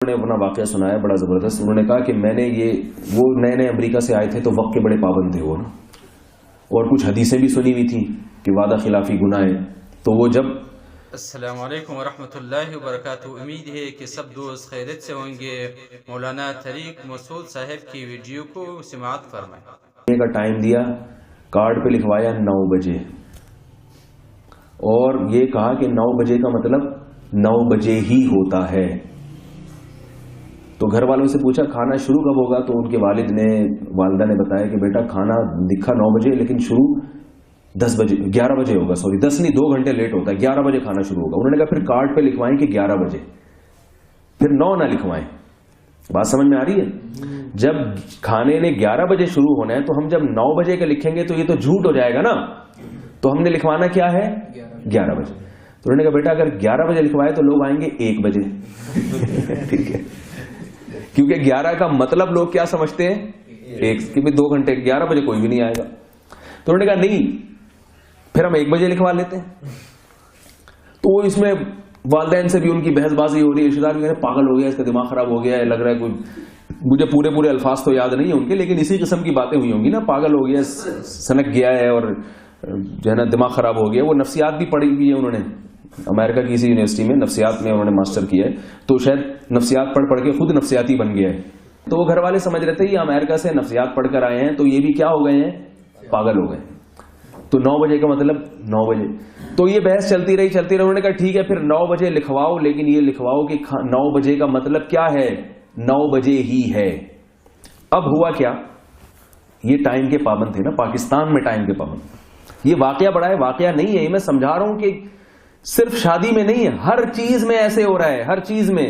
نے اپنا واقعہ سنایا بڑا زبردست. انہوں نے کہا کہ میں نے وہ نئے نئے امریکہ سے آئے تھے تو وقت کے بڑے پابند تھے وہ نا, اور کچھ حدیثیں بھی سنی ہوئی تھی کہ وعدہ خلافی گناہ ہے. تو وہ جب السلام علیکم ورحمۃ اللہ وبرکاتہ. امید ہے کہ سب دوست خیریت سے ہوں گے. مولانا طریق مسعود صاحب کی ویڈیو کو سماعت فرمائیں. کا ٹائم دیا, کارڈ پہ لکھوایا 9 بجے, اور یہ کہا کہ 9 بجے کا مطلب 9 بجے ہی ہوتا ہے. تو گھر والوں سے پوچھا کھانا شروع کب ہوگا, تو ان کے والدہ نے بتایا کہ بیٹا کھانا لکھا 9 بجے لیکن شروع 11 بجے ہوگا. 10 نہیں 2 گھنٹے لیٹ ہوتا ہے, 11 بجے کھانا شروع ہوگا. انہوں نے کہا پھر کارڈ پہ لکھوائیں کہ 11 بجے, پھر 9 نہ لکھوائیں. بات سمجھ میں آ رہی ہے؟ جب کھانے نے 11 بجے شروع ہونا ہے تو ہم جب 9 بجے کا لکھیں گے تو یہ تو جھوٹ ہو جائے گا نا. تو ہم نے لکھوانا کیا ہے 11 بجے. تو انہوں نے کہا بیٹا اگر 11 بجے لکھوائے تو لوگ آئیں گے 1 بجے. ٹھیک ہے, کیونکہ 11 کا مطلب لوگ کیا سمجھتے ہیں 1, کہ 2 گھنٹے, 11 بجے کوئی بھی نہیں آئے گا. تو انہوں نے کہا نہیں پھر ہم 1 بجے لکھوا لیتے ہیں. تو اس میں والدین سے بھی ان کی بحث بازی ہو رہی ہے, رشتے دار بھی کہہ رہے پاگل ہو گیا, اس کا دماغ خراب ہو گیا ہے, لگ رہا ہے کوئی, مجھے پورے الفاظ تو یاد نہیں ہیں ان کے, لیکن اسی قسم کی باتیں ہوئی ہوں گی نا, پاگل ہو گیا, سنک گیا ہے اور جو ہے نا دماغ خراب ہو گیا. وہ نفسیات بھی پڑھی ہوئی ہے, انہوں نے امریکہ کی کسی یونیورسٹی میں نفسیات میں انہوں نے ماسٹر کیا ہے, تو شاید نفسیات پڑھ کے خود نفسیاتی بن گیا ہے. تو وہ گھر والے سمجھ رہے تھے یہ امریکہ سے نفسیات پڑھ کر آئے ہیں تو یہ بھی کیا ہو گئے ہیں, پاگل ہو گئے. تو 9 بجے کا مطلب 9 بجے. تو یہ بحث چلتی رہی. انہوں نے کہا ٹھیک ہے پھر 9 بجے لکھواؤ, لیکن یہ لکھواؤ کہ 9 بجے کا مطلب کیا ہے, 9 بجے ہی ہے. اب ہوا کیا, یہ ٹائم کے پابند تھے نا, پاکستان میں ٹائم کے پابند. یہ واقعہ بڑا ہے, واقعہ نہیں ہے, یہ میں سمجھا رہا ہوں کہ صرف شادی میں نہیں ہے, ہر چیز میں ایسے ہو رہا ہے, ہر چیز میں.